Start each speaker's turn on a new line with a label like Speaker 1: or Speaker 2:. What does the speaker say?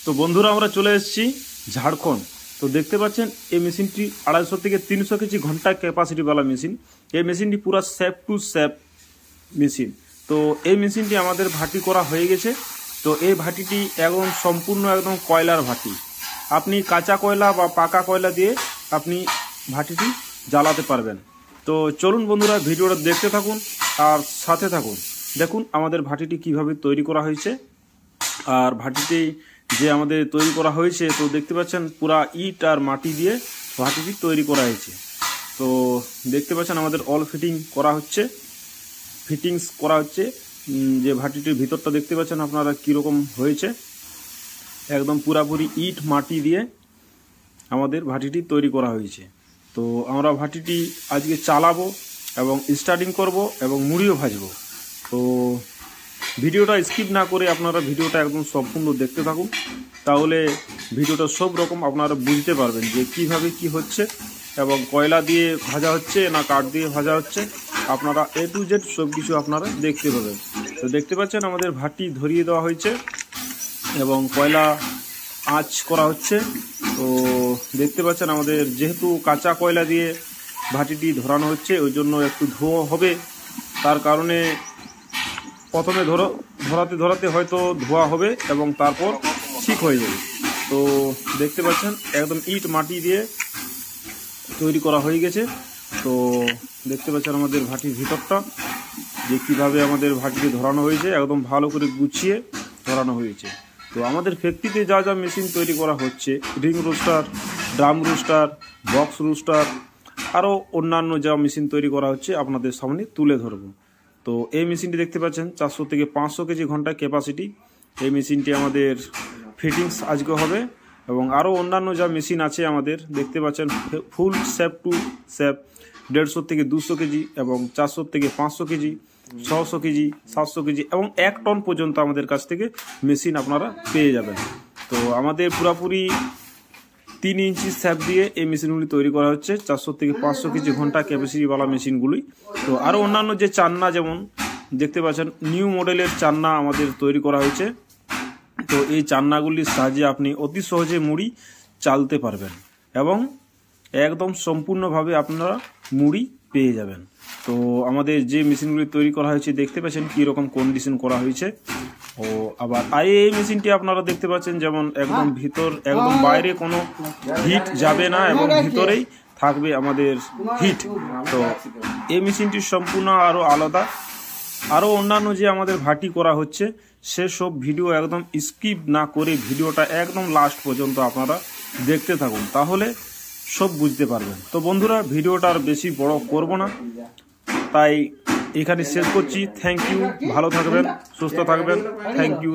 Speaker 1: তো বন্ধুরা আমরা চলে এসেছি ঝাড়খণ্ড। তো দেখতে পাচ্ছেন এই মেশিনটি 250 থেকে 300 কেজি ঘন্টা ক্যাপাসিটিওয়ালা মেশিন। এই মেশিনটি পুরো সেফ টু সেফ মেশিন। তো এই মেশিনটি আমাদের ভাটি করা হয়ে গেছে। তো এই ভাটিটি একদম সম্পূর্ণ একদম কয়লার ভাটি। আপনি কাঁচা কয়লা বা পাকা কয়লা দিয়ে আপনি ভাটিটি জ্বালাতে পারবেন। তো চলুন বন্ধুরা ভিডিওটা দেখতে থাকুন আর সাথে থাকুন। দেখুন আমাদের ভাটিটি কিভাবে তৈরি করা হয়েছে। আর ভাটিটি যে আমাদের তৈরি করা হয়েছে, তো দেখতে পাচ্ছেন পুরা ইট আর মাটি দিয়ে ভাটিটি তৈরি করা হয়েছে। তো দেখতে পাচ্ছেন আমাদের অল ফিটিং করা হচ্ছে, ফিটিংস করা হচ্ছে। যে ভাটিটির ভিতরটা দেখতে পাচ্ছেন আপনারা কীরকম হয়েছে, একদম পুরাপুরি ইট মাটি দিয়ে আমাদের ভাটিটি তৈরি করা হয়েছে। তো আমরা ভাটিটি আজকে চালাবো এবং স্টার্টিং করব এবং মুড়িও ভাজবো। তো ভিডিওটা স্কিপ না করে আপনারা ভিডিওটা একদম সম্পূর্ণ দেখতে থাকুন, তাহলে ভিডিওটা সব রকম আপনারা বুঝতে পারবেন যে কিভাবে কি হচ্ছে এবং কয়লা দিয়ে ভাজা হচ্ছে না কাঠ দিয়ে ভাজা হচ্ছে। আপনারা A to Z সব কিছু আপনারা দেখতে পাবেন। তো দেখতে পাচ্ছেন আমাদের ভাটি ধরিয়ে দেওয়া হয়েছে এবং কয়লা আঁচ করা হচ্ছে। তো দেখতে পাচ্ছেন আমাদের যেহেতু কাঁচা কয়লা দিয়ে ভাটিটি ধরানো হচ্ছে, ওই জন্য একটু ধোঁয়া হবে। তার কারণে প্রথমে ধরাতে হয়তো ধোয়া হবে এবং তারপর ঠিক হয়ে যাবে। তো দেখতে পাচ্ছেন একদম ইট মাটি দিয়ে তৈরি করা হয়ে গেছে। তো দেখতে পাচ্ছেন আমাদের ভাটির ভিতরটা যে কীভাবে আমাদের ভাটিতে ধরানো হয়েছে, একদম ভালো করে গুছিয়ে ধরানো হয়েছে। তো আমাদের ফ্যাক্টরিতে যা যা মেশিন তৈরি করা হচ্ছে, ring roaster, drum roaster, box roaster, আরও অন্যান্য যা মেশিন তৈরি করা হচ্ছে আপনাদের সামনে তুলে ধরব। তো এই মেশিনটি দেখতে পাচ্ছেন 400 থেকে 500 কেজি ঘন্টা ক্যাপাসিটি। এই মেশিনটি আমাদের ফিটিংস আজকে হবে এবং আরও অন্যান্য যা মেশিন আছে আমাদের দেখতে পাচ্ছেন ফুল সেফ টু সেফ 150 থেকে 200 কেজি এবং 400 থেকে 500 কেজি, 600 কেজি, 700 কেজি এবং 1 টন পর্যন্ত আমাদের কাছ থেকে মেশিন আপনারা পেয়ে যাবেন। তো আমাদের পুরাপুরি 3 ইঞ্চি স্যাপ দিয়ে এই মেশিনগুলি তৈরি করা হচ্ছে, 400 থেকে 500 কেজি ঘন্টা ক্যাপাসিটিওয়ালা মেশিনগুলি। তো আরও অন্যান্য যে চান্না, যেমন দেখতে পাচ্ছেন নিউ মডেলের চান্না আমাদের তৈরি করা হয়েছে। তো এই চান্নাগুলির সাহায্যে আপনি অতি সহজে মুড়ি চালতে পারবেন এবং একদম সম্পূর্ণভাবে আপনারা মুড়ি পেয়ে যাবেন। তো আমাদের যে মেশিনগুলি তৈরি করা হয়েছে দেখতে পাচ্ছেন কীরকম কন্ডিশন করা হয়েছে। ও আবার এই মেশিনটি আপনারা দেখতে পাচ্ছেন যেমন একদম ভিতর, একদম বাইরে কোনো হিট যাবে না এবং ভিতরেই থাকবে আমাদের হিট। তো এই মেশিনটি সম্পূর্ণ আরও আলাদা। আরও অন্যান্য যে আমাদের ভাটি করা হচ্ছে সেসব ভিডিও একদম স্কিপ না করে ভিডিওটা একদম লাস্ট পর্যন্ত আপনারা দেখতে থাকুন, তাহলে সব বুঝতে পারবেন। তো বন্ধুরা ভিডিওটা আর বেশি বড় করব না, তাই এখানে শেষ করছি। থ্যাংক ইউ, ভালো থাকবেন, সুস্থ থাকবেন। Thank you.